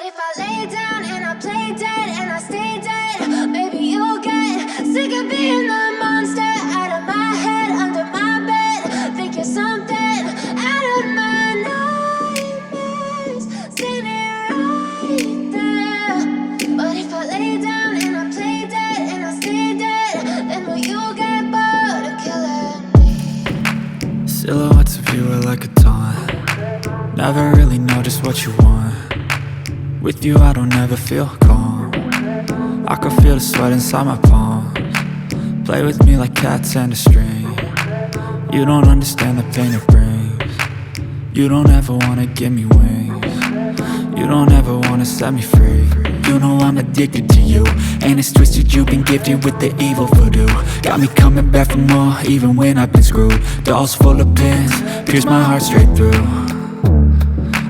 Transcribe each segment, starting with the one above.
if I lay down and I play dead and I stay dead, maybe you'll get sick of being the monster out of my head, under my bed. Think you're something out of my nightmares, standing right there. But if I lay down and I play dead and I stay dead, then will you get bored of killing me? Silhouettes of you are like a taunt. Never really know just what you want. With you I don't ever feel calm. I can feel the sweat inside my palms. Play with me like cats and a string. You don't understand the pain it brings. You don't ever wanna give me wings. You don't ever wanna set me free. You know I'm addicted to you, and it's twisted, you've been gifted with the evil voodoo. Got me coming back for more, even when I've been screwed. Dolls full of pins, pierce my heart straight through.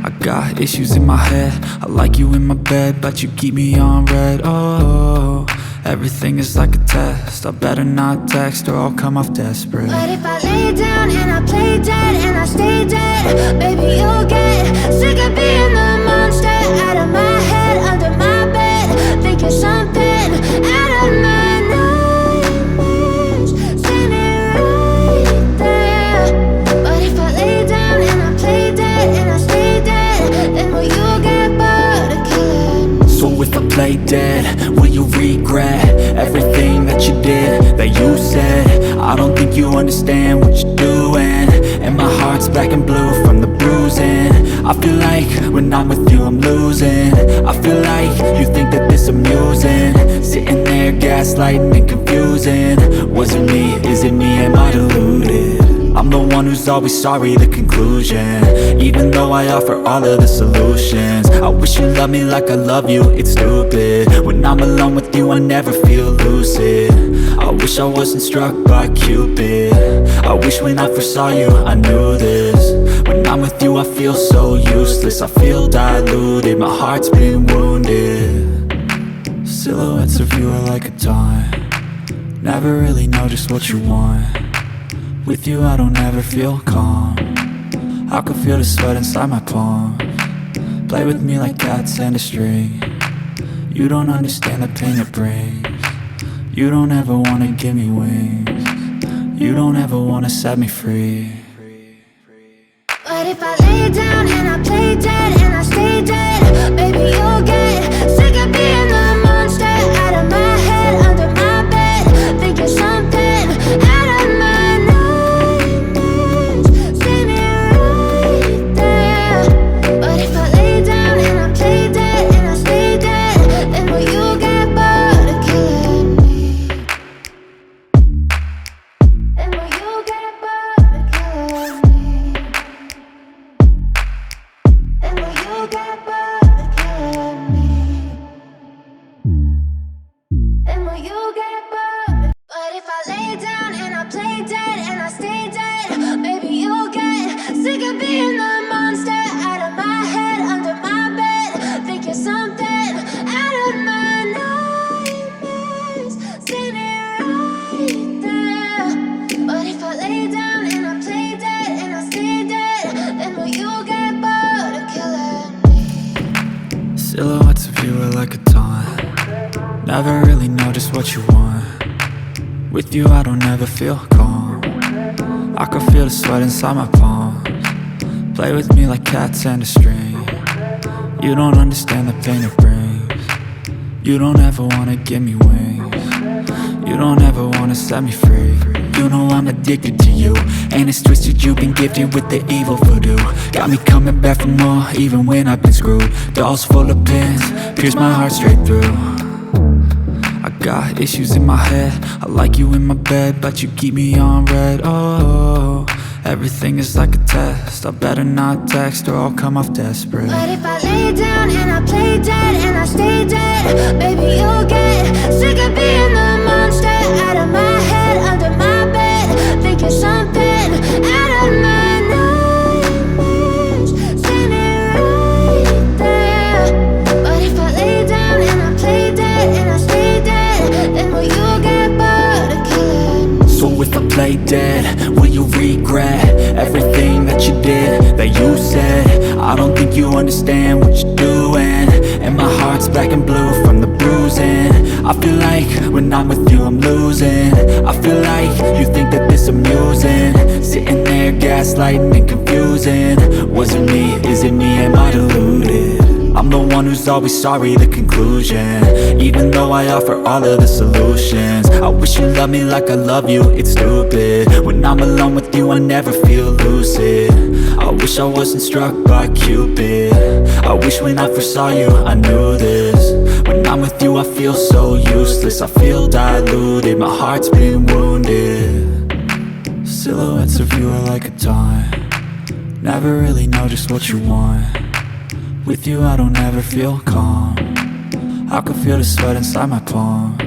I got issues in my head, I like you in my bed, but you keep me on red. Oh, everything is like a test, I better not text or I'll come off desperate. But if I lay down and I play dead and I stay dead, baby you'll get sick of being the monster out of my head, under my bed. Think you're something out of my nightmares, standing right there. But if I lay down and I play dead and I stay dead, then will you get bored of killing me? So if I play dead, will you regret everything that you did, that you said? I don't think you understand what you're doing, and my heart's black and blue from the bruising. I feel like when I'm with you I'm losing. I feel like you think that this amusing, sitting there gaslighting and confusing. Was it me? Is it me? Am I deluded? I'm the one who's always sorry, the conclusion, even though I offer all of the solutions. I wish you loved me like I love you, it's stupid. When I'm alone with you I never feel lucid. I wish I wasn't struck by Cupid. I wish when I first saw you I knew this. When I'm with you I feel so useless, I feel diluted, my heart's been wounded. Silhouettes of you are like a taunt. Never really know just what you want. With you I don't ever feel calm. I can feel the sweat inside my palms. Play with me like cats and a string. You don't understand the pain it brings. You don't ever wanna give me wings. You don't ever wanna set me free. But if I lay down and I play dead and I stay dead, baby you'll get sick of being the monster out of my head, under my bed. Think you're something out of my nightmares, standing right there. But if I lay down and I play dead and I stay dead, then will you get bored of killing me? Then will you get bored of killing me? And will you get bored of killing me? And will you get bored? But if I lay down and I play dead and I stay dead, baby you'll get sick of being the monster out of my head, under my bed. Think you're something out of my nightmares, standing right there. But if I lay down and I play dead and I stay dead, then will you get bored of killing me? Silhouettes of you are like a taunt. Never really know just what you want. With you I don't ever feel calm. I can feel the sweat inside my palms. Play with me like cats and a string. You don't understand the pain it brings. You don't ever wanna give me wings. You don't ever wanna set me free. You know I'm addicted to you, and it's twisted, you've been gifted with the evil voodoo. Got me coming back for more, even when I've been screwed. Dolls full of pins, pierce my heart straight through. I got issues in my head, I like you in my bed, but you keep me on red. Oh, everything is like a test, I better not text or I'll come off desperate. But if I lay down and I play dead and I stay dead, baby you'll get sick of being the monster out of my head, under my bed. Think you're something out of my nightmares, standing right there. But if I lay down and I play dead and I stay dead, then will you get bored of killing me? So if I play dead, will you regret everything that you did, that you said? I don't think you understand what you're doing, and black and blue from the bruising. I feel like when I'm with you I'm losing. I feel like you think that this amusing, sitting there gaslighting and confusing. Was it me? Is it me? Am I deluded? I'm the one who's always sorry, the conclusion. Even though I offer all of the solutions. I wish you loved me like I love you, it's stupid. When I'm alone with you I never feel lucid. I wish I wasn't struck by Cupid. I wish when I first saw you I knew this. When I'm with you I feel so useless. I feel diluted, my heart's been wounded. Silhouettes of you are like a taunt. Never really know just what you want. With you I don't ever feel calm. I can feel the sweat inside my palms.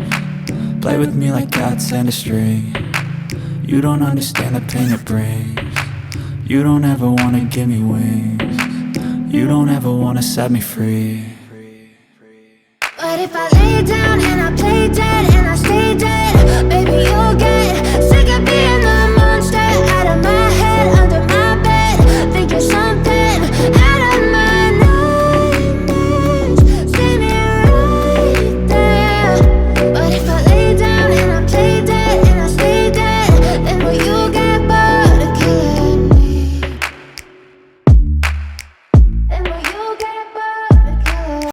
Play with me like cats and a string. You don't understand the pain it brings. You don't ever wanna give me wings. You don't ever wanna set me free. But if I lay down and I play dead and I stay dead, baby you'll get